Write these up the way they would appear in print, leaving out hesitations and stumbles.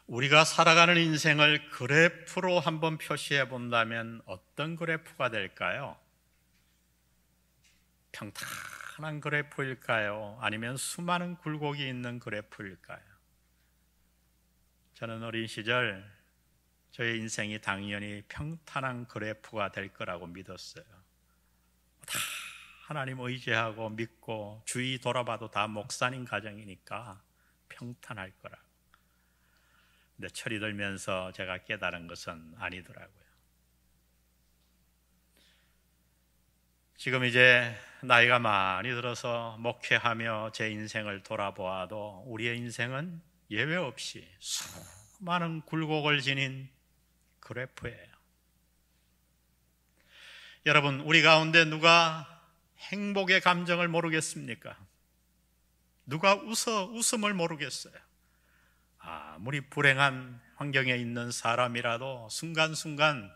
우리가 살아가는 인생을 그래프로 한번 표시해 본다면 어떤 그래프가 될까요? 평탄한 그래프일까요? 아니면 수많은 굴곡이 있는 그래프일까요? 저는 어린 시절 저의 인생이 당연히 평탄한 그래프가 될 거라고 믿었어요. 다 하나님 의지하고 믿고 주위 돌아봐도 다 목사님 가정이니까 평탄할 거라고. 근데 철이 들면서 제가 깨달은 것은 아니더라고요. 지금 이제 나이가 많이 들어서 목회하며 제 인생을 돌아보아도 우리의 인생은 예외 없이 수많은 굴곡을 지닌 그래프예요. 여러분, 우리 가운데 누가 행복의 감정을 모르겠습니까? 누가 웃음을 모르겠어요? 아무리 불행한 환경에 있는 사람이라도 순간순간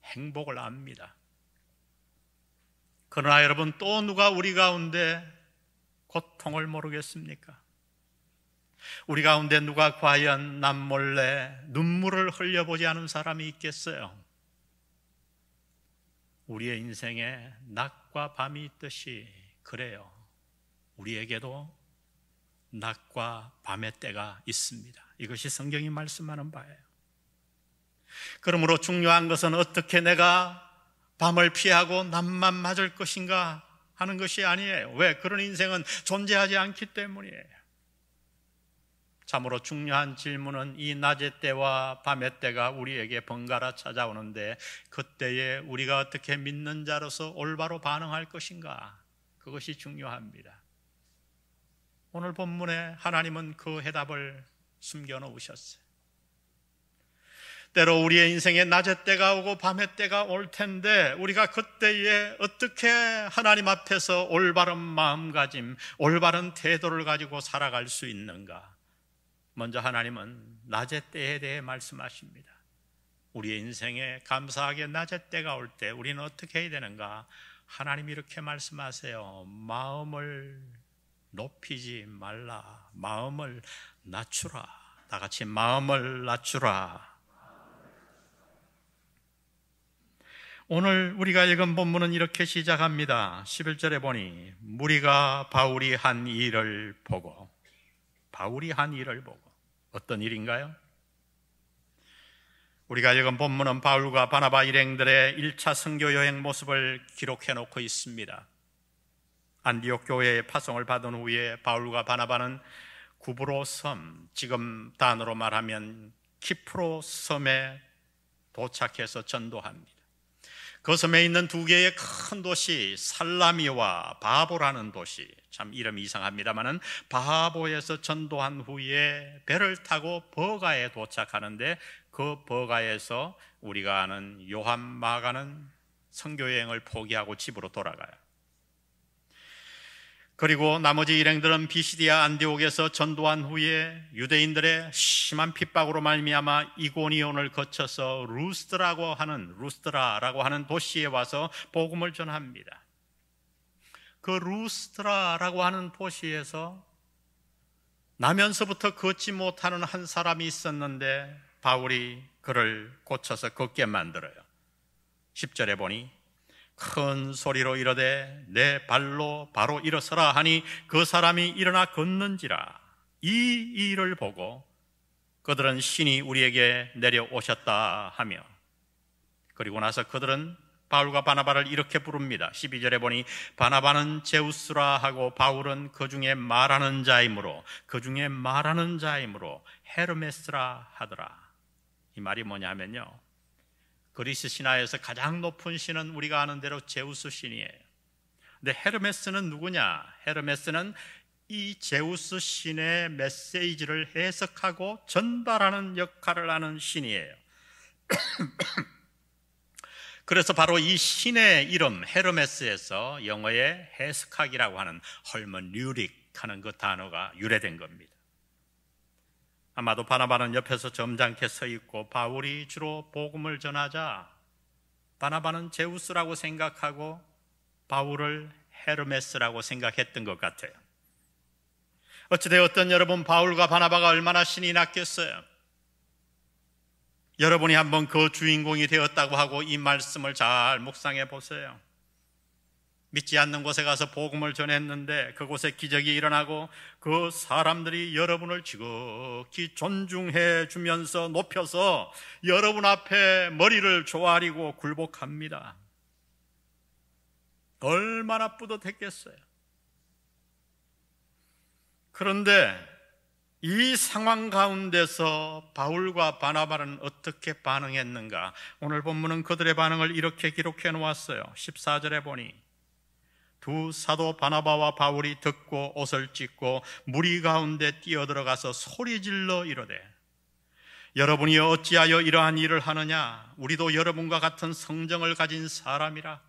행복을 압니다. 그러나 여러분, 또 누가 우리 가운데 고통을 모르겠습니까? 우리 가운데 누가 과연 남몰래 눈물을 흘려보지 않은 사람이 있겠어요? 우리의 인생에 낮과 밤이 있듯이 그래요. 우리에게도 낮과 밤의 때가 있습니다. 이것이 성경이 말씀하는 바예요. 그러므로 중요한 것은 어떻게 내가 밤을 피하고 낮만 맞을 것인가 하는 것이 아니에요. 왜? 그런 인생은 존재하지 않기 때문이에요. 참으로 중요한 질문은 이 낮의 때와 밤의 때가 우리에게 번갈아 찾아오는데 그때에 우리가 어떻게 믿는 자로서 올바로 반응할 것인가, 그것이 중요합니다. 오늘 본문에 하나님은 그 해답을 숨겨놓으셨어요. 때로 우리의 인생에 낮의 때가 오고 밤의 때가 올 텐데 우리가 그때에 어떻게 하나님 앞에서 올바른 마음가짐, 올바른 태도를 가지고 살아갈 수 있는가? 먼저 하나님은 낮의 때에 대해 말씀하십니다. 우리의 인생에 감사하게 낮의 때가 올 때 우리는 어떻게 해야 되는가? 하나님이 이렇게 말씀하세요. 마음을 높이지 말라. 마음을 낮추라. 다 같이 마음을 낮추라. 오늘 우리가 읽은 본문은 이렇게 시작합니다. 11절에 보니 무리가 바울이 한 일을 보고, 바울이 한 일을 보고, 어떤 일인가요? 우리가 읽은 본문은 바울과 바나바 일행들의 1차 선교 여행 모습을 기록해 놓고 있습니다. 안디옥 교회의 파송을 받은 후에 바울과 바나바는 구브로 섬, 지금 단어로 말하면 키프로 섬에 도착해서 전도합니다. 그 섬에 있는 두 개의 큰 도시 살라미와 바보라는 도시, 참 이름이 이상합니다마는 바보에서 전도한 후에 배를 타고 버가에 도착하는데 그 버가에서 우리가 아는 요한 마가는 선교여행을 포기하고 집으로 돌아가요. 그리고 나머지 일행들은 비시디아 안디옥에서 전도한 후에 유대인들의 심한 핍박으로 말미암아 이고니온을 거쳐서 루스드라라고 하는 도시에 와서 복음을 전합니다. 그 루스드라라고 하는 도시에서 나면서부터 걷지 못하는 한 사람이 있었는데 바울이 그를 고쳐서 걷게 만들어요. 10절에 보니 큰 소리로 이르되 내 발로 바로 일어서라 하니 그 사람이 일어나 걷는지라. 이 일을 보고 그들은 신이 우리에게 내려오셨다 하며, 그리고 나서 그들은 바울과 바나바를 이렇게 부릅니다. 12절에 보니 바나바는 제우스라 하고 바울은 그 중에 말하는 자이므로 헤르메스라 하더라. 이 말이 뭐냐면요, 그리스 신화에서 가장 높은 신은 우리가 아는 대로 제우스 신이에요. 근데 헤르메스는 누구냐? 헤르메스는 이 제우스 신의 메시지를 해석하고 전달하는 역할을 하는 신이에요. 그래서 바로 이 신의 이름 헤르메스에서 영어의 해석하기라고 하는 헐머뉴릭 하는 그 단어가 유래된 겁니다. 아마도 바나바는 옆에서 점잖게 서 있고 바울이 주로 복음을 전하자 바나바는 제우스라고 생각하고 바울을 헤르메스라고 생각했던 것 같아요. 어찌되었든 여러분, 바울과 바나바가 얼마나 신이 났겠어요. 여러분이 한번 그 주인공이 되었다고 하고 이 말씀을 잘 묵상해 보세요. 믿지 않는 곳에 가서 복음을 전했는데 그곳에 기적이 일어나고 그 사람들이 여러분을 지극히 존중해 주면서 높여서 여러분 앞에 머리를 조아리고 굴복합니다. 얼마나 뿌듯했겠어요. 그런데 이 상황 가운데서 바울과 바나바는 어떻게 반응했는가? 오늘 본문은 그들의 반응을 이렇게 기록해 놓았어요. 14절에 보니 두 사도 바나바와 바울이 듣고 옷을 찢고 무리 가운데 뛰어들어가서 소리질러 이르되 여러분이 어찌하여 이러한 일을 하느냐? 우리도 여러분과 같은 성정을 가진 사람이라.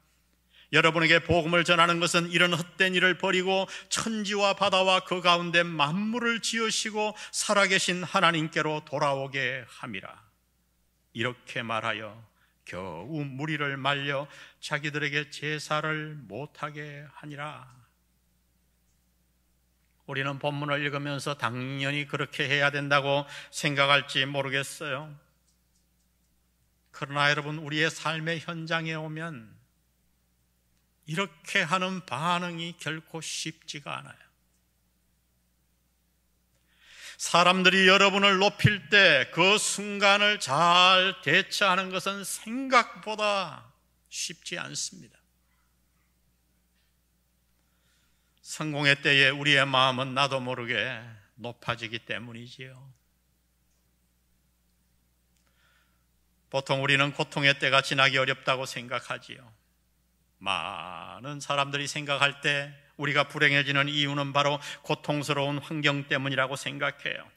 여러분에게 복음을 전하는 것은 이런 헛된 일을 버리고 천지와 바다와 그 가운데 만물을 지으시고 살아계신 하나님께로 돌아오게 함이라. 이렇게 말하여 겨우 무리를 말려 자기들에게 제사를 못하게 하니라. 우리는 본문을 읽으면서 당연히 그렇게 해야 된다고 생각할지 모르겠어요. 그러나 여러분, 우리의 삶의 현장에 오면 이렇게 하는 반응이 결코 쉽지가 않아요. 사람들이 여러분을 높일 때 그 순간을 잘 대처하는 것은 생각보다 쉽지 않습니다. 성공의 때에 우리의 마음은 나도 모르게 높아지기 때문이지요. 보통 우리는 고통의 때가 지나기 어렵다고 생각하지요. 많은 사람들이 생각할 때 우리가 불행해지는 이유는 바로 고통스러운 환경 때문이라고 생각해요.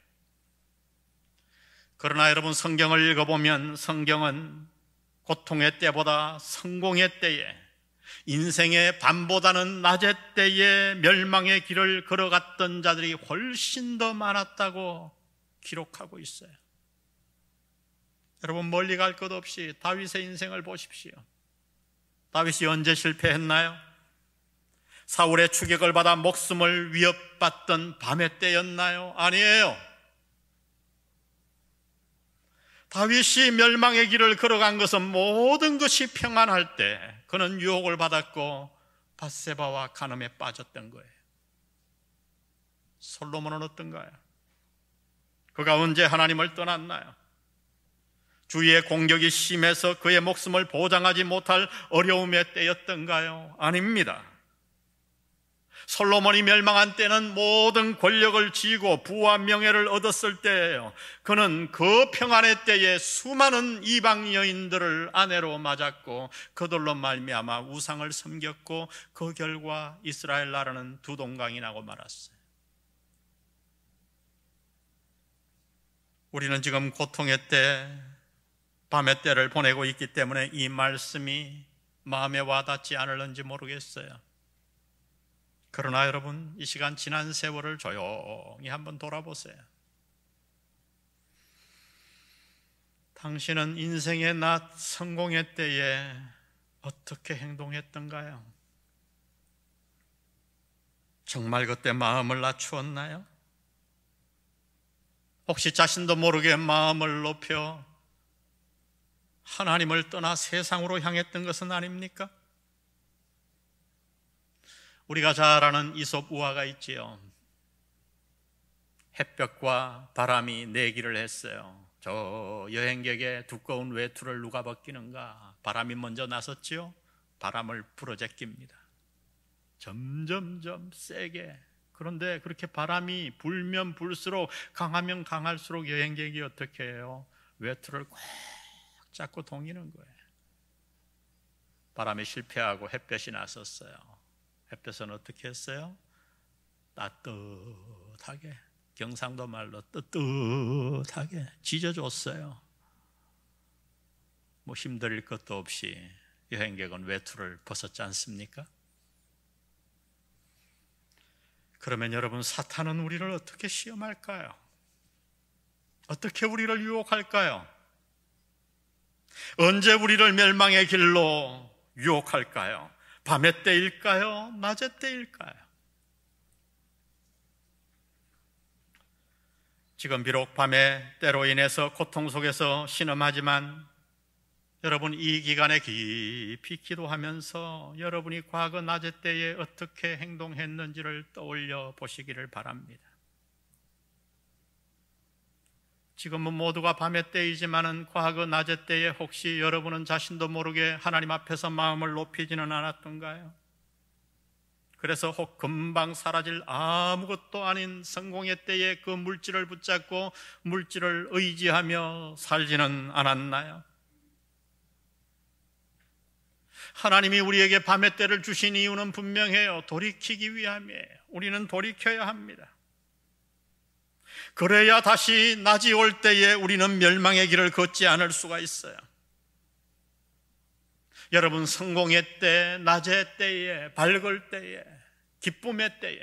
그러나 여러분, 성경을 읽어보면 성경은 고통의 때보다 성공의 때에, 인생의 밤보다는 낮의 때에 멸망의 길을 걸어갔던 자들이 훨씬 더 많았다고 기록하고 있어요. 여러분, 멀리 갈 것 없이 다윗의 인생을 보십시오. 다윗이 언제 실패했나요? 사울의 추격을 받아 목숨을 위협받던 밤의 때였나요? 아니에요. 다윗이 멸망의 길을 걸어간 것은 모든 것이 평안할 때 그는 유혹을 받았고 밧세바와 간음에 빠졌던 거예요. 솔로몬은 어떤가요? 그가 언제 하나님을 떠났나요? 주위의 공격이 심해서 그의 목숨을 보장하지 못할 어려움의 때였던가요? 아닙니다. 솔로몬이 멸망한 때는 모든 권력을 쥐고 부와 명예를 얻었을 때예요. 그는 그 평안의 때에 수많은 이방 여인들을 아내로 맞았고 그들로 말미암아 우상을 섬겼고 그 결과 이스라엘 나라는 두 동강이 나고 말았어요. 우리는 지금 고통의 때, 밤의 때를 보내고 있기 때문에 이 말씀이 마음에 와닿지 않을는지 모르겠어요. 그러나 여러분, 이 시간 지난 세월을 조용히 한번 돌아보세요. 당신은 인생의 낮, 성공의 때에 어떻게 행동했던가요? 정말 그때 마음을 낮추었나요? 혹시 자신도 모르게 마음을 높여 하나님을 떠나 세상으로 향했던 것은 아닙니까? 우리가 잘 아는 이솝 우화가 있지요. 햇볕과 바람이 내기를 했어요. 저 여행객의 두꺼운 외투를 누가 벗기는가? 바람이 먼저 나섰지요. 바람을 불어제낍니다. 점점점 세게. 그런데 그렇게 바람이 불면 불수록, 강하면 강할수록 여행객이 어떻게 해요? 외투를 꽉 잡고 동이는 거예요. 바람이 실패하고 햇볕이 나섰어요. 햇볕은 어떻게 했어요? 따뜻하게, 경상도 말로 뜨뜻하게 지져줬어요. 뭐 힘들일 것도 없이 여행객은 외투를 벗었지 않습니까? 그러면 여러분, 사탄은 우리를 어떻게 시험할까요? 어떻게 우리를 유혹할까요? 언제 우리를 멸망의 길로 유혹할까요? 밤의 때일까요? 낮의 때일까요? 지금 비록 밤의 때로 인해서 고통 속에서 신음하지만 여러분 이 기간에 깊이 기도하면서 여러분이 과거 낮의 때에 어떻게 행동했는지를 떠올려 보시기를 바랍니다. 지금은 모두가 밤의 때이지만은 과거 낮의 때에 혹시 여러분은 자신도 모르게 하나님 앞에서 마음을 높이지는 않았던가요? 그래서 혹 금방 사라질 아무것도 아닌 성공의 때에 그 물질을 붙잡고 물질을 의지하며 살지는 않았나요? 하나님이 우리에게 밤의 때를 주신 이유는 분명해요. 돌이키기 위함이에요. 우리는 돌이켜야 합니다. 그래야 다시 낮이 올 때에 우리는 멸망의 길을 걷지 않을 수가 있어요. 여러분, 성공의 때, 낮의 때에, 밝을 때에, 기쁨의 때에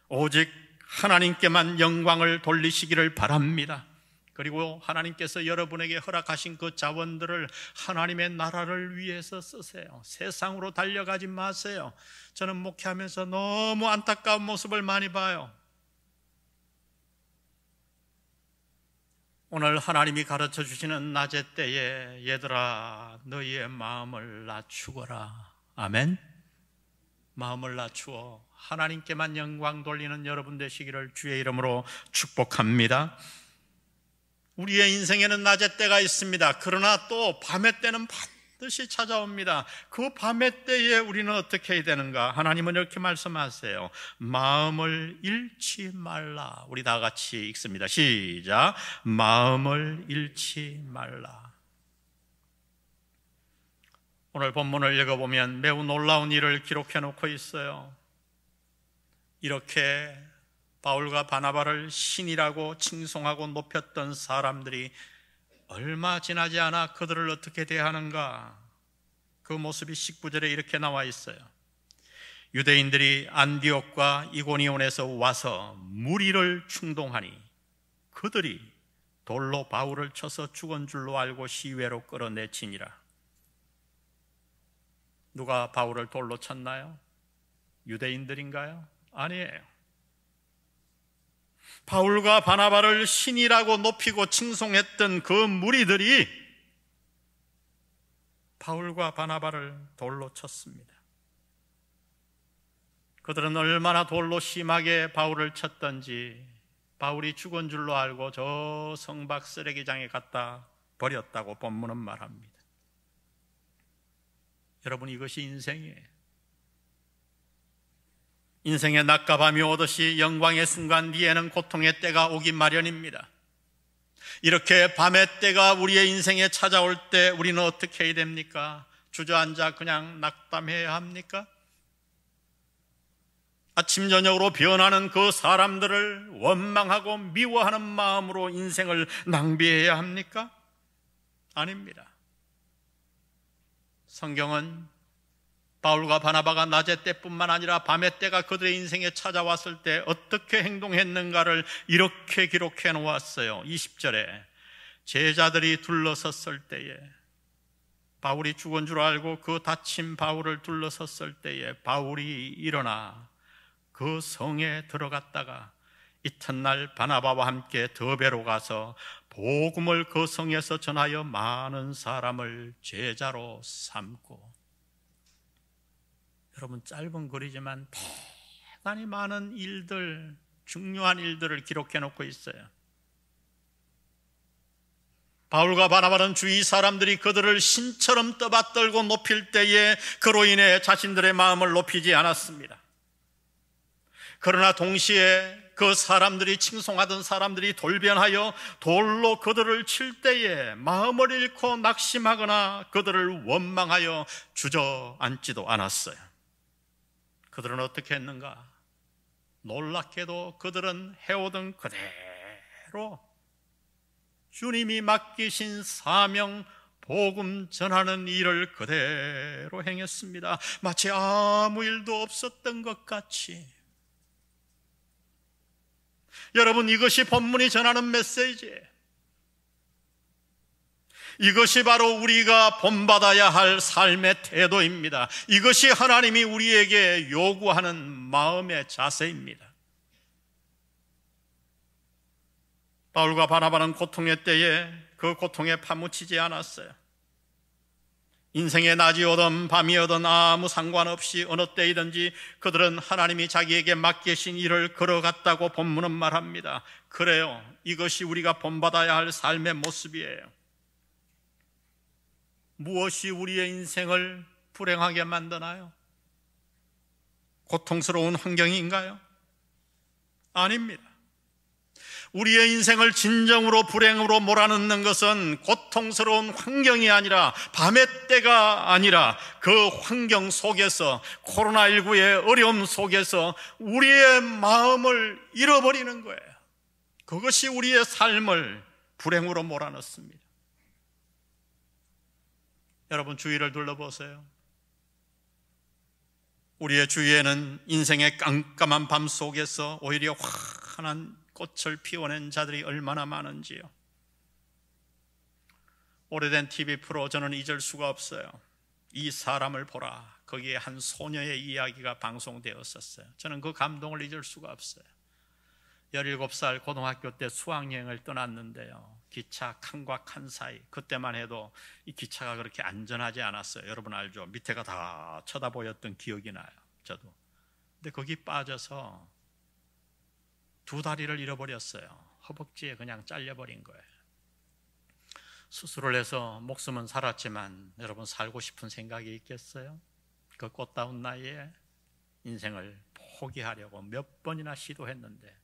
오직 하나님께만 영광을 돌리시기를 바랍니다. 그리고 하나님께서 여러분에게 허락하신 그 자원들을 하나님의 나라를 위해서 쓰세요. 세상으로 달려가지 마세요. 저는 목회하면서 너무 안타까운 모습을 많이 봐요. 오늘 하나님이 가르쳐 주시는 낮의 때에 얘들아 너희의 마음을 낮추거라. 아멘. 마음을 낮추어 하나님께만 영광 돌리는 여러분 되시기를 주의 이름으로 축복합니다. 우리의 인생에는 낮의 때가 있습니다. 그러나 또 밤의 때는 반드시 찾아옵니다. 그 밤의 때에 우리는 어떻게 해야 되는가? 하나님은 이렇게 말씀하세요. 마음을 잃지 말라. 우리 다 같이 읽습니다. 시작. 마음을 잃지 말라. 오늘 본문을 읽어보면 매우 놀라운 일을 기록해 놓고 있어요. 이렇게 바울과 바나바를 신이라고 칭송하고 높였던 사람들이 얼마 지나지 않아 그들을 어떻게 대하는가? 그 모습이 19절에 이렇게 나와 있어요. 유대인들이 안디옥과 이고니온에서 와서 무리를 충동하니 그들이 돌로 바울을 쳐서 죽은 줄로 알고 시외로 끌어내치니라. 누가 바울을 돌로 쳤나요? 유대인들인가요? 아니에요. 바울과 바나바를 신이라고 높이고 칭송했던 그 무리들이 바울과 바나바를 돌로 쳤습니다. 그들은 얼마나 돌로 심하게 바울을 쳤던지 바울이 죽은 줄로 알고 저 성박 쓰레기장에 갖다 버렸다고 본문은 말합니다. 여러분, 이것이 인생이에요. 인생의 낮과 밤이 오듯이 영광의 순간 뒤에는 고통의 때가 오기 마련입니다. 이렇게 밤의 때가 우리의 인생에 찾아올 때 우리는 어떻게 해야 됩니까? 주저앉아 그냥 낙담해야 합니까? 아침 저녁으로 변하는 그 사람들을 원망하고 미워하는 마음으로 인생을 낭비해야 합니까? 아닙니다. 성경은 바울과 바나바가 낮의 때뿐만 아니라 밤의 때가 그들의 인생에 찾아왔을 때 어떻게 행동했는가를 이렇게 기록해 놓았어요. 20절에 제자들이 둘러섰을 때에 바울이 죽은 줄 알고 그 다친 바울을 둘러섰을 때에 바울이 일어나 그 성에 들어갔다가 이튿날 바나바와 함께 더베로 가서 복음을 그 성에서 전하여 많은 사람을 제자로 삼고. 여러분, 짧은 글이지만 대단히 많은 일들, 중요한 일들을 기록해 놓고 있어요. 바울과 바나바는 주위 사람들이 그들을 신처럼 떠받들고 높일 때에 그로 인해 자신들의 마음을 높이지 않았습니다. 그러나 동시에 그 사람들이 칭송하던 사람들이 돌변하여 돌로 그들을 칠 때에 마음을 잃고 낙심하거나 그들을 원망하여 주저앉지도 않았어요. 그들은 어떻게 했는가? 놀랍게도 그들은 해오던 그대로 주님이 맡기신 사명, 복음 전하는 일을 그대로 행했습니다. 마치 아무 일도 없었던 것 같이. 여러분, 이것이 본문이 전하는 메시지예요. 이것이 바로 우리가 본받아야 할 삶의 태도입니다. 이것이 하나님이 우리에게 요구하는 마음의 자세입니다. 바울과 바나바는 고통의 때에 그 고통에 파묻히지 않았어요. 인생의 낮이 오든 밤이 오든 아무 상관없이 어느 때이든지 그들은 하나님이 자기에게 맡기신 일을 걸어갔다고 본문은 말합니다. 그래요. 이것이 우리가 본받아야 할 삶의 모습이에요. 무엇이 우리의 인생을 불행하게 만드나요? 고통스러운 환경인가요? 아닙니다. 우리의 인생을 진정으로 불행으로 몰아넣는 것은 고통스러운 환경이 아니라 밤의 때가 아니라 그 환경 속에서 코로나19의 어려움 속에서 우리의 마음을 잃어버리는 거예요. 그것이 우리의 삶을 불행으로 몰아넣습니다. 여러분 주위를 둘러보세요. 우리의 주위에는 인생의 깜깜한 밤 속에서 오히려 환한 꽃을 피워낸 자들이 얼마나 많은지요. 오래된 TV 프로 저는 잊을 수가 없어요. 이 사람을 보라. 거기에 한 소녀의 이야기가 방송되었었어요. 저는 그 감동을 잊을 수가 없어요. 17살 고등학교 때 수학여행을 떠났는데요. 기차 칸과 칸 사이, 그때만 해도 이 기차가 그렇게 안전하지 않았어요. 여러분 알죠? 밑에가 다 쳐다보였던 기억이 나요. 저도. 근데 거기 빠져서 두 다리를 잃어버렸어요. 허벅지에 그냥 잘려버린 거예요. 수술을 해서 목숨은 살았지만 여러분 살고 싶은 생각이 있겠어요? 그 꽃다운 나이에 인생을 포기하려고 몇 번이나 시도했는데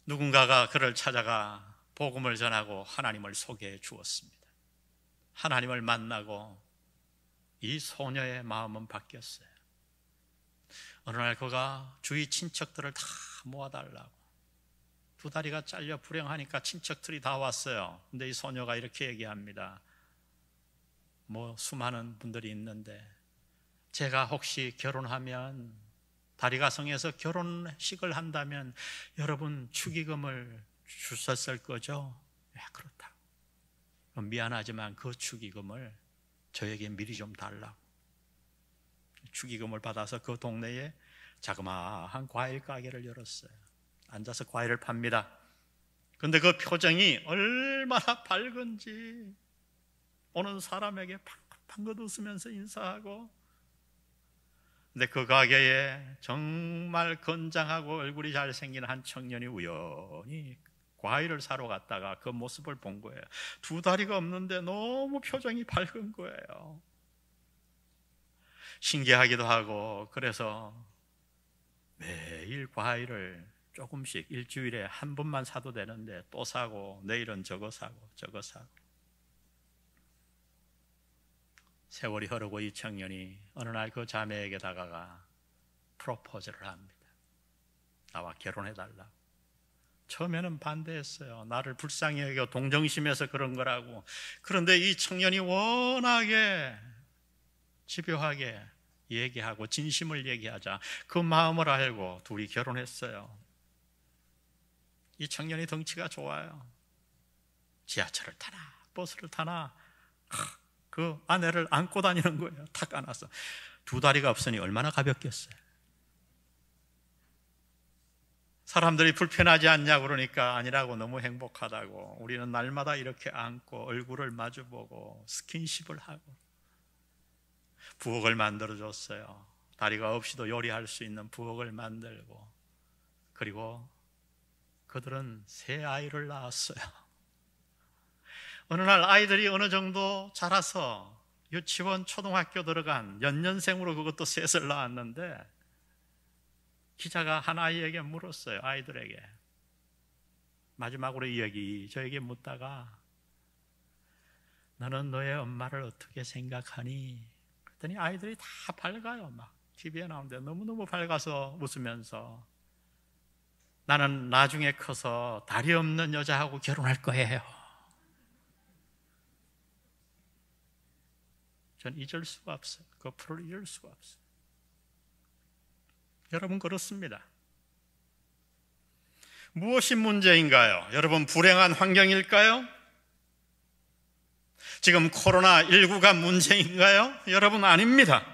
누군가가 그를 찾아가 복음을 전하고 하나님을 소개해 주었습니다. 하나님을 만나고 이 소녀의 마음은 바뀌었어요. 어느 날 그가 주위 친척들을 다 모아달라고, 두 다리가 잘려 불행하니까 친척들이 다 왔어요. 근데 이 소녀가 이렇게 얘기합니다. 수많은 분들이 있는데 제가 혹시 결혼하면, 다리가 성해서 결혼식을 한다면 여러분 축의금을 주셨을 거죠? 네, 그렇다고. 미안하지만 그 축의금을 저에게 미리 좀 달라고. 축의금을 받아서 그 동네에 자그마한 과일 가게를 열었어요. 앉아서 과일을 팝니다. 근데 그 표정이 얼마나 밝은지, 오는 사람에게 팡긋 웃으면서 인사하고, 근데 그 가게에 정말 건장하고 얼굴이 잘생긴 한 청년이 우연히 과일을 사러 갔다가 그 모습을 본 거예요. 두 다리가 없는데 너무 표정이 밝은 거예요. 신기하기도 하고, 그래서 매일 과일을 조금씩 일주일에 한 번만 사도 되는데 또 사고, 내일은 저거 사고 저거 사고. 세월이 흐르고 이 청년이 어느 날 그 자매에게 다가가 프로포즈를 합니다. 나와 결혼해달라고. 처음에는 반대했어요. 나를 불쌍히 여겨 동정심에서 그런 거라고. 그런데 이 청년이 워낙에 집요하게 얘기하고 진심을 얘기하자 그 마음을 알고 둘이 결혼했어요. 이 청년이 덩치가 좋아요. 지하철을 타나 버스를 타나 그 아내를 안고 다니는 거예요. 탁 안아서. 두 다리가 없으니 얼마나 가볍겠어요. 사람들이 불편하지 않냐 그러니까 아니라고, 너무 행복하다고. 우리는 날마다 이렇게 안고 얼굴을 마주보고 스킨십을 하고. 부엌을 만들어줬어요. 다리가 없이도 요리할 수 있는 부엌을 만들고. 그리고 그들은 새 아이를 낳았어요. 어느 날 아이들이 어느 정도 자라서 유치원, 초등학교 들어간 연년생으로 그것도 셋을 낳았는데, 기자가 한 아이에게 물었어요. 아이들에게. 마지막으로 저에게 묻다가, 너는 너의 엄마를 어떻게 생각하니? 그랬더니 아이들이 다 밝아요. 막 TV에 나오는데 너무너무 밝아서 웃으면서, 나는 나중에 커서 다리 없는 여자하고 결혼할 거예요. 전 잊을 수가 없어요. 그 프로를 잊을 수가 없어요. 여러분 그렇습니다. 무엇이 문제인가요? 여러분 불행한 환경일까요? 지금 코로나19가 문제인가요? 여러분 아닙니다.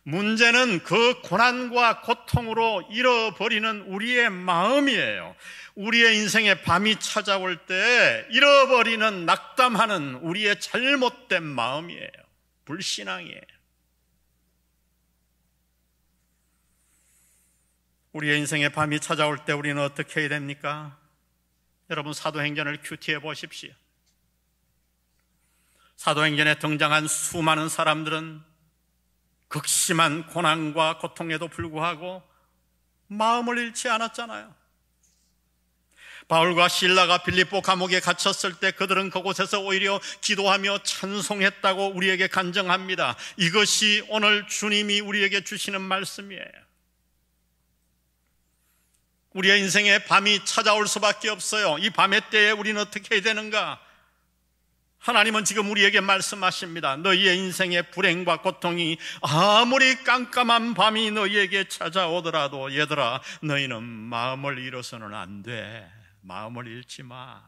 문제는 그 고난과 고통으로 잃어버리는 우리의 마음이에요. 우리의 인생에 밤이 찾아올 때 잃어버리는, 낙담하는 우리의 잘못된 마음이에요. 불신앙이에요. 우리의 인생에 밤이 찾아올 때 우리는 어떻게 해야 됩니까? 여러분, 사도행전을 큐티해 보십시오. 사도행전에 등장한 수많은 사람들은 극심한 고난과 고통에도 불구하고 마음을 잃지 않았잖아요. 바울과 실라가 빌립보 감옥에 갇혔을 때 그들은 그곳에서 오히려 기도하며 찬송했다고 우리에게 간증합니다. 이것이 오늘 주님이 우리에게 주시는 말씀이에요. 우리의 인생에 밤이 찾아올 수밖에 없어요. 이 밤의 때에 우리는 어떻게 해야 되는가? 하나님은 지금 우리에게 말씀하십니다. 너희의 인생의 불행과 고통이 아무리 깜깜한 밤이 너희에게 찾아오더라도 얘들아, 너희는 마음을 잃어서는 안 돼. 마음을 잃지 마.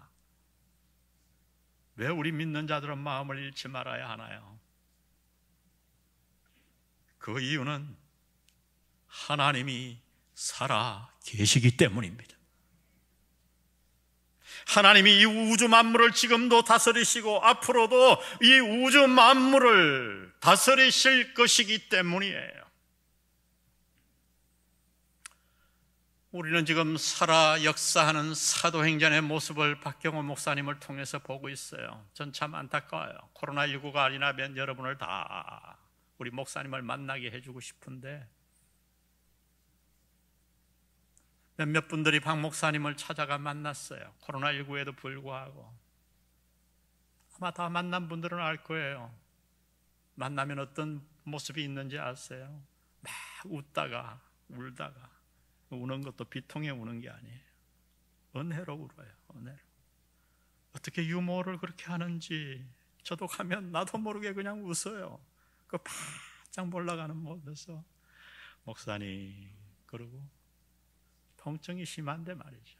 왜 우리 믿는 자들은 마음을 잃지 말아야 하나요? 그 이유는 하나님이 살아 계시기 때문입니다. 하나님이 이 우주 만물을 지금도 다스리시고 앞으로도 이 우주 만물을 다스리실 것이기 때문이에요. 우리는 지금 살아 역사하는 사도행전의 모습을 박경호 목사님을 통해서 보고 있어요. 전 참 안타까워요. 코로나19가 아니라면 여러분을 다 우리 목사님을 만나게 해주고 싶은데 몇몇 분들이 박 목사님을 찾아가 만났어요. 코로나19에도 불구하고. 아마 다 만난 분들은 알 거예요. 만나면 어떤 모습이 있는지 아세요? 막 웃다가 울다가, 우는 것도 비통해 우는 게 아니에요. 은혜로 울어요. 은혜로. 어떻게 유머를 그렇게 하는지 저도 가면 나도 모르게 그냥 웃어요. 그 바짝 올라가는 모습에서 목사님 그러고 통증이 심한데 말이죠.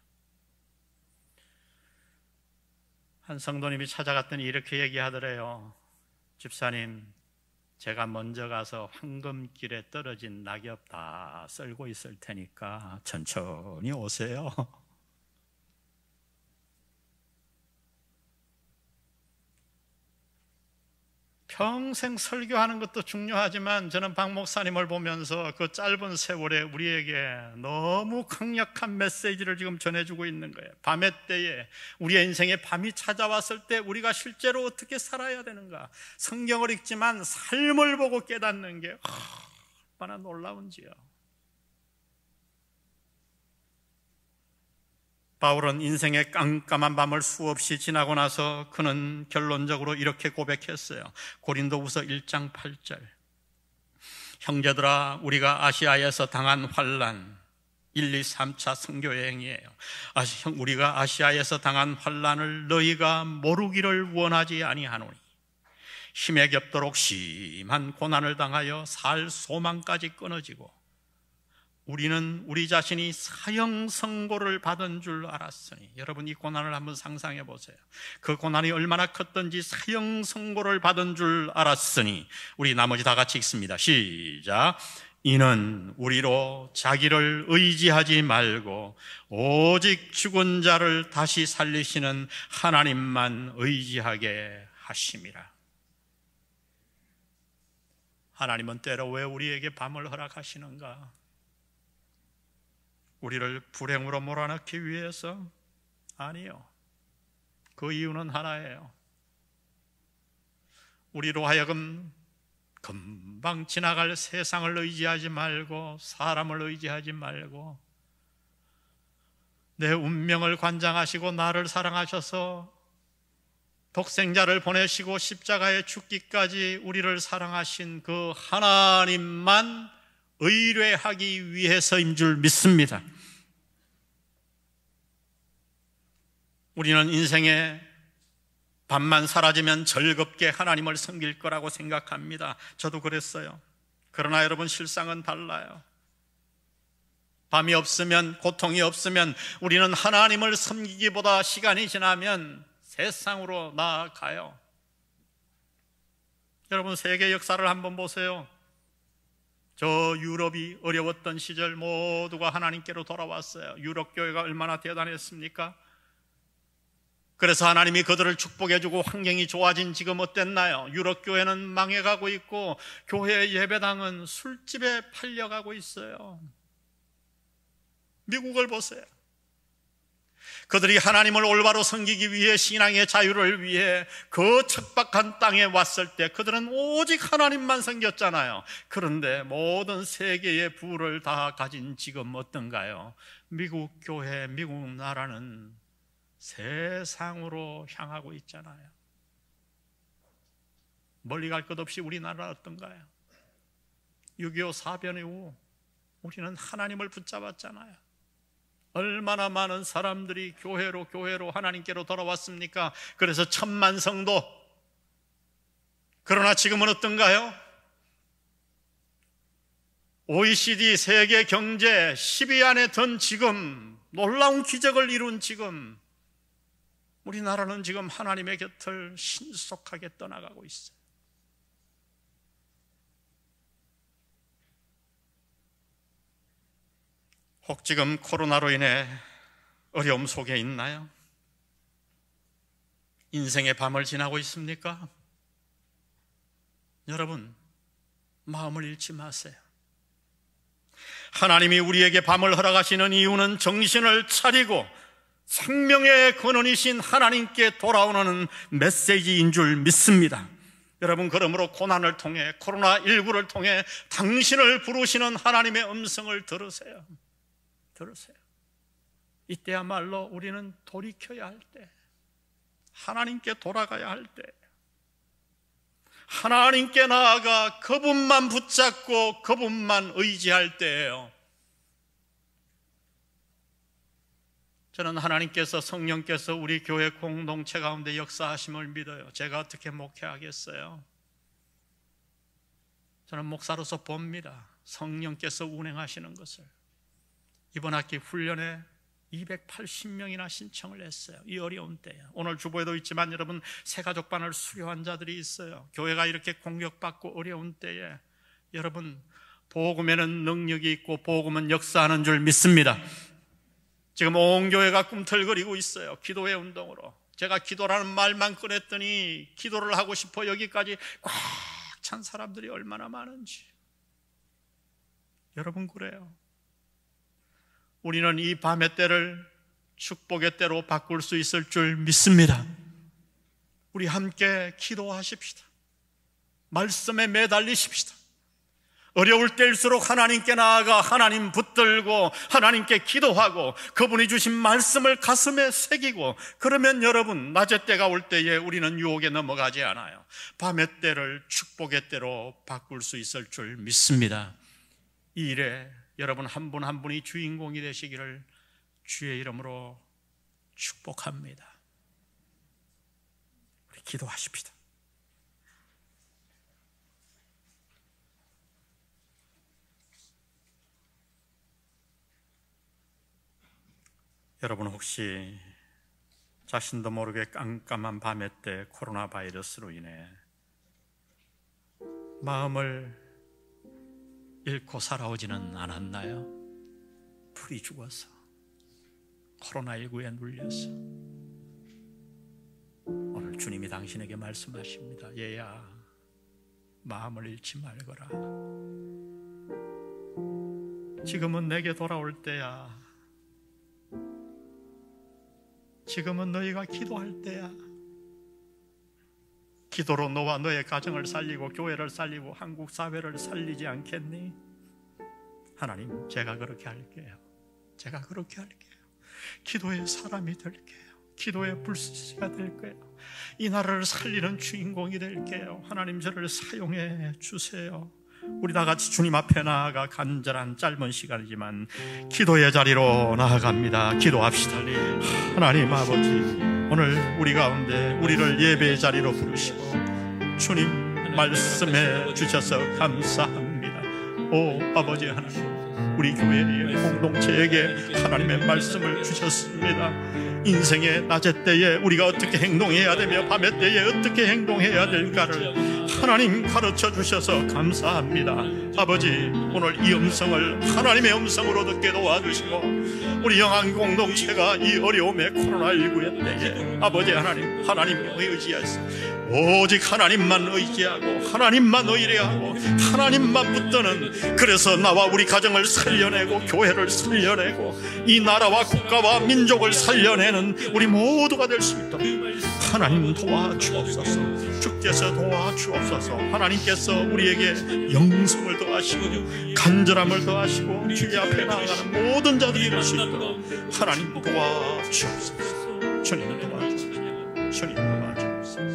한 성도님이 찾아갔더니 이렇게 얘기하더래요. 집사님, 제가 먼저 가서 황금길에 떨어진 낙엽 다 썰고 있을 테니까 천천히 오세요. 평생 설교하는 것도 중요하지만 저는 박 목사님을 보면서 그 짧은 세월에 우리에게 너무 강력한 메시지를 지금 전해주고 있는 거예요. 밤의 때에, 우리의 인생에 밤이 찾아왔을 때 우리가 실제로 어떻게 살아야 되는가. 성경을 읽지만 삶을 보고 깨닫는 게 얼마나 놀라운지요. 바울은 인생의 깜깜한 밤을 수없이 지나고 나서 그는 결론적으로 이렇게 고백했어요. 고린도후서 1장 8절. 형제들아, 우리가 아시아에서 당한 환난, 1, 2, 3차 선교여행이에요. 우리가 아시아에서 당한 환난을 너희가 모르기를 원하지 아니하노니 힘에 겹도록 심한 고난을 당하여 살 소망까지 끊어지고 우리는 우리 자신이 사형 선고를 받은 줄 알았으니. 여러분, 이 고난을 한번 상상해 보세요. 그 고난이 얼마나 컸던지 사형 선고를 받은 줄 알았으니. 우리 나머지 다 같이 읽습니다. 시작. 이는 우리로 자기를 의지하지 말고 오직 죽은 자를 다시 살리시는 하나님만 의지하게 하심이라. 하나님은 때로 왜 우리에게 밤을 허락하시는가? 우리를 불행으로 몰아넣기 위해서? 아니요. 그 이유는 하나예요. 우리로 하여금 금방 지나갈 세상을 의지하지 말고, 사람을 의지하지 말고, 내 운명을 관장하시고 나를 사랑하셔서 독생자를 보내시고 십자가에 죽기까지 우리를 사랑하신 그 하나님만 의뢰하기 위해서인 줄 믿습니다. 우리는 인생에 밤만 사라지면 즐겁게 하나님을 섬길 거라고 생각합니다. 저도 그랬어요. 그러나 여러분, 실상은 달라요. 밤이 없으면, 고통이 없으면 우리는 하나님을 섬기기보다 시간이 지나면 세상으로 나아가요. 여러분, 세계 역사를 한번 보세요. 저 유럽이 어려웠던 시절 모두가 하나님께로 돌아왔어요. 유럽 교회가 얼마나 대단했습니까? 그래서 하나님이 그들을 축복해주고 환경이 좋아진 지금 어땠나요? 유럽 교회는 망해가고 있고 교회 예배당은 술집에 팔려가고 있어요. 미국을 보세요. 그들이 하나님을 올바로 섬기기 위해, 신앙의 자유를 위해 그 척박한 땅에 왔을 때 그들은 오직 하나님만 섬겼잖아요. 그런데 모든 세계의 부를 다 가진 지금 어떤가요? 미국 교회, 미국 나라는 세상으로 향하고 있잖아요. 멀리 갈 것 없이 우리나라는 어떤가요? 6.25 사변 이후 우리는 하나님을 붙잡았잖아요. 얼마나 많은 사람들이 교회로 하나님께로 돌아왔습니까? 그래서 1000만 성도. 그러나 지금은 어떤가요? OECD 세계 경제 10위 안에 든 지금, 놀라운 기적을 이룬 지금, 우리나라는 지금 하나님의 곁을 신속하게 떠나가고 있어요. 혹 지금 코로나로 인해 어려움 속에 있나요? 인생의 밤을 지나고 있습니까? 여러분, 마음을 잃지 마세요. 하나님이 우리에게 밤을 허락하시는 이유는 정신을 차리고 생명의 근원이신 하나님께 돌아오는 메시지인 줄 믿습니다. 여러분, 그러므로 고난을 통해, 코로나19를 통해 당신을 부르시는 하나님의 음성을 들으세요. 이때야말로 우리는 돌이켜야 할 때, 하나님께 돌아가야 할 때, 하나님께 나아가 그분만 붙잡고 그분만 의지할 때예요. 저는 하나님께서, 성령께서 우리 교회 공동체 가운데 역사하심을 믿어요. 제가 어떻게 목회하겠어요? 저는 목사로서 봅니다. 성령께서 운행하시는 것을. 이번 학기 훈련에 280명이나 신청을 했어요. 이 어려운 때에. 오늘 주보에도 있지만 여러분, 새가족반을 수료한 자들이 있어요. 교회가 이렇게 공격받고 어려운 때에 여러분, 복음에는 능력이 있고 복음은 역사하는 줄 믿습니다. 지금 온 교회가 꿈틀거리고 있어요. 기도의 운동으로. 제가 기도라는 말만 꺼냈더니 기도를 하고 싶어 여기까지 꽉 찬 사람들이 얼마나 많은지. 여러분, 그래요. 우리는 이 밤의 때를 축복의 때로 바꿀 수 있을 줄 믿습니다. 우리 함께 기도하십시다. 말씀에 매달리십시다. 어려울 때일수록 하나님께 나아가 하나님 붙들고 하나님께 기도하고 그분이 주신 말씀을 가슴에 새기고, 그러면 여러분, 낮의 때가 올 때에 우리는 유혹에 넘어가지 않아요. 밤의 때를 축복의 때로 바꿀 수 있을 줄 믿습니다. 이 일에 여러분 한 분 한 분이 주인공이 되시기를 주의 이름으로 축복합니다. 우리 기도하십시다. 여러분, 혹시 자신도 모르게 깜깜한 밤의 때 코로나 바이러스로 인해 마음을 잃고 살아오지는 않았나요? 풀이 죽어서, 코로나19에 눌려서. 오늘 주님이 당신에게 말씀하십니다. 얘야, 마음을 잃지 말거라. 지금은 내게 돌아올 때야. 지금은 너희가 기도할 때야. 기도로 너와 너의 가정을 살리고 교회를 살리고 한국 사회를 살리지 않겠니? 하나님, 제가 그렇게 할게요. 제가 그렇게 할게요. 기도의 사람이 될게요. 기도의 불씨가 될게요. 이 나라를 살리는 주인공이 될게요. 하나님, 저를 사용해 주세요. 우리 다 같이 주님 앞에 나아가 간절한 짧은 시간이지만 기도의 자리로 나아갑니다. 기도합시다. 하나님 아버지, 오늘 우리 가운데 우리를 예배의 자리로 부르시고 주님 말씀해 주셔서 감사합니다. 오 아버지 하나님, 우리 교회의 공동체에게 하나님의 말씀을 주셨습니다. 인생의 낮의 때에 우리가 어떻게 행동해야 되며 밤의 때에 어떻게 행동해야 될까를 하나님 가르쳐 주셔서 감사합니다. 아버지, 오늘 이 음성을 하나님의 음성으로 듣게 도와주시고, 우리 영안 공동체가 이 어려움의 코로나19의 때에 아버지 하나님, 하나님을 의지해서 오직 하나님만 의지하고 하나님만 의뢰하고 하나님만 붙드는, 그래서 나와 우리 가정을 살려내고 교회를 살려내고 이 나라와 국가와 민족을 살려내는 우리 모두가 될 수 있도록 하나님 도와주옵소서. 주께서 도와주옵소서. 하나님께서 우리에게 영성을 더하시고 간절함을 더하시고 주의 앞에 나아가는 모든 자들이 될 수 있도록 하나님 도와주옵소서. 주님 도와주옵소서. 주님 도와주옵소서.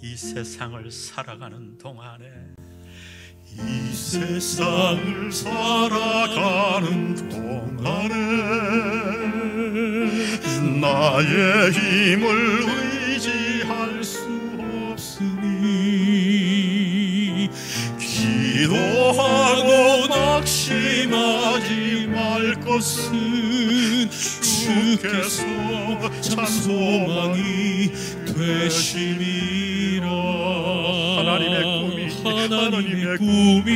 이 세상을 살아가는 동안에, 이 세상을 살아가는 동안에 나의 힘을 의지할 수 없으니 기도하고 낙심하지 말 것은 주께서 참 소망이 되심이라. 하나님의 꿈이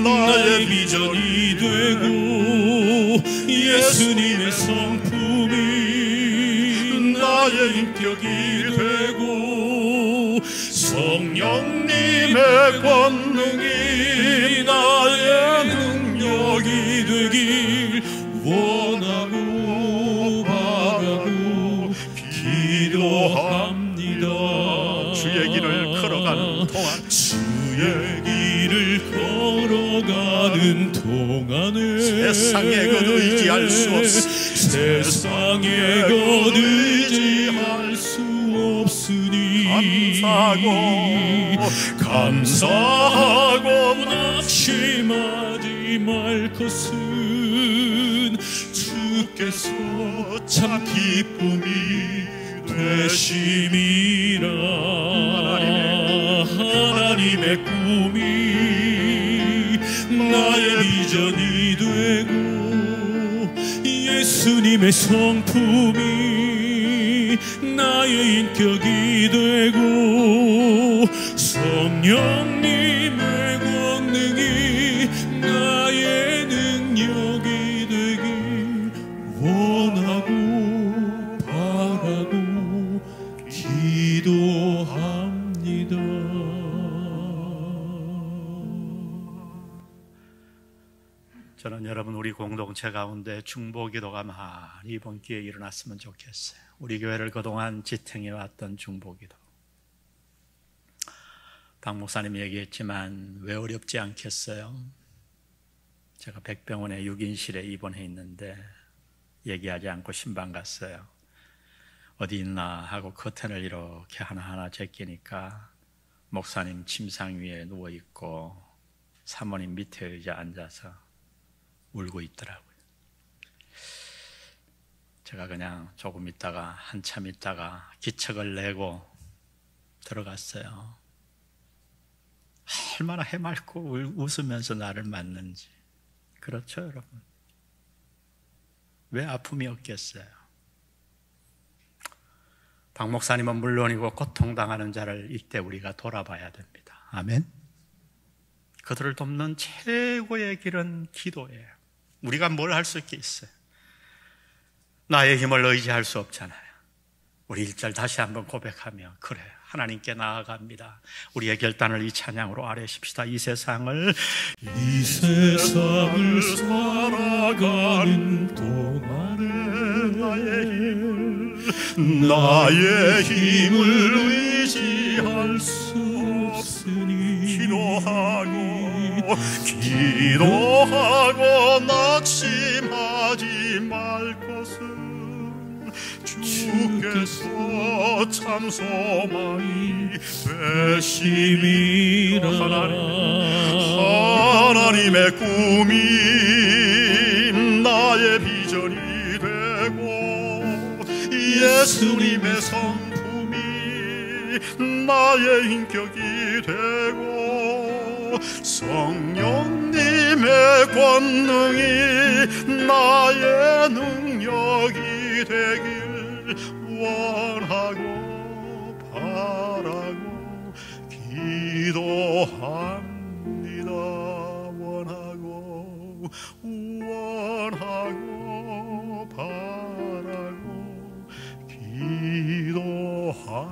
나의 비전이 되고 예수님의 성품이 나의 인격이 되고 성령님의 권능이 나의 능력이 되길 원하고 바라고 기도합니다. 주의 길을 걸어가는 동안, 주의 길을 걸어가는 동안에 세상에 것 의지할 수 없으니 세상에 것 의지할 수 없으니 감사하고 낙심하지 말 것은 주께서 참 기쁨이 되심이라. 하나님의 꿈이 나의 비전이 되고 예수님의 성품이 나의 인격이 되고 성령님의 권능이 나의 능력이 되길 원하고 바라고 기도합니다. 저는 여러분, 우리 공동체 가운데 중보기도가 많이 이번 기회에 일어났으면 좋겠어요. 우리 교회를 그동안 지탱해왔던 중보기도. 박 목사님이 얘기했지만 왜 어렵지 않겠어요? 제가 백병원의 6인실에 입원해 있는데 얘기하지 않고 신방 갔어요. 어디 있나 하고 커튼을 이렇게 하나하나 제끼니까 목사님 침상 위에 누워있고 사모님 밑에 의자 앉아서 울고 있더라고요. 제가 그냥 조금 있다가, 한참 있다가 기척을 내고 들어갔어요. 얼마나 해맑고 웃으면서 나를 맞는지. 그렇죠, 여러분? 왜 아픔이 없겠어요? 박 목사님은 물론이고 고통당하는 자를 이때 우리가 돌아봐야 됩니다. 아멘. 그들을 돕는 최고의 길은 기도예요. 우리가 뭘 할 수 있겠어요? 나의 힘을 의지할 수 없잖아요. 우리 1절 다시 한번 고백하며, 그래, 하나님께 나아갑니다. 우리의 결단을 이 찬양으로 아뢰십시다. 이 세상을 살아가는 동안에 나의 힘을 의지할 수 없으니 기도하고 낙심하지 말 것은 주께서 참 소망이 되심이라. 하나님의 꿈이 나의 비전이 되고 예수님의 성품이 나의 인격이 되고 성령님 하나님의 권능이 나의 능력이 되길 원하고 바라고 기도합니다. 원하고 바라고 기도합니다.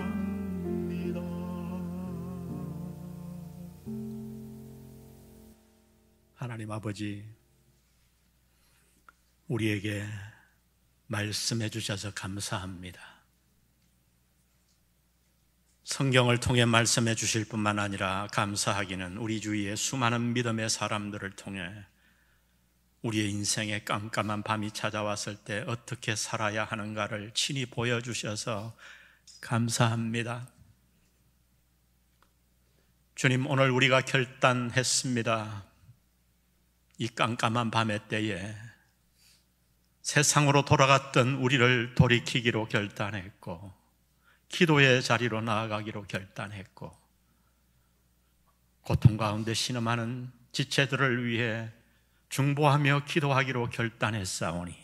하나님 아버지, 우리에게 말씀해 주셔서 감사합니다. 성경을 통해 말씀해 주실 뿐만 아니라 감사하기는 우리 주위의 수많은 믿음의 사람들을 통해 우리의 인생에 깜깜한 밤이 찾아왔을 때 어떻게 살아야 하는가를 친히 보여주셔서 감사합니다. 주님, 오늘 우리가 결단했습니다. 이 깜깜한 밤의 때에 세상으로 돌아갔던 우리를 돌이키기로 결단했고, 기도의 자리로 나아가기로 결단했고, 고통 가운데 신음하는 지체들을 위해 중보하며 기도하기로 결단했사오니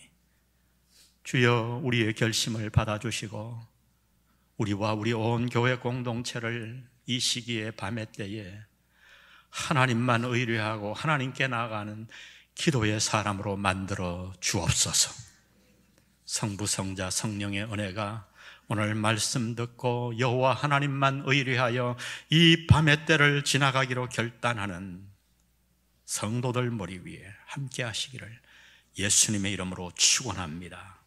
주여 우리의 결심을 받아주시고 우리와 우리 온 교회 공동체를 이 시기의 밤의 때에 하나님만 의뢰하고 하나님께 나아가는 기도의 사람으로 만들어 주옵소서. 성부, 성자, 성령의 은혜가 오늘 말씀 듣고 여호와 하나님만 의뢰하여 이 밤의 때를 지나가기로 결단하는 성도들 머리 위에 함께 하시기를 예수님의 이름으로 축원합니다.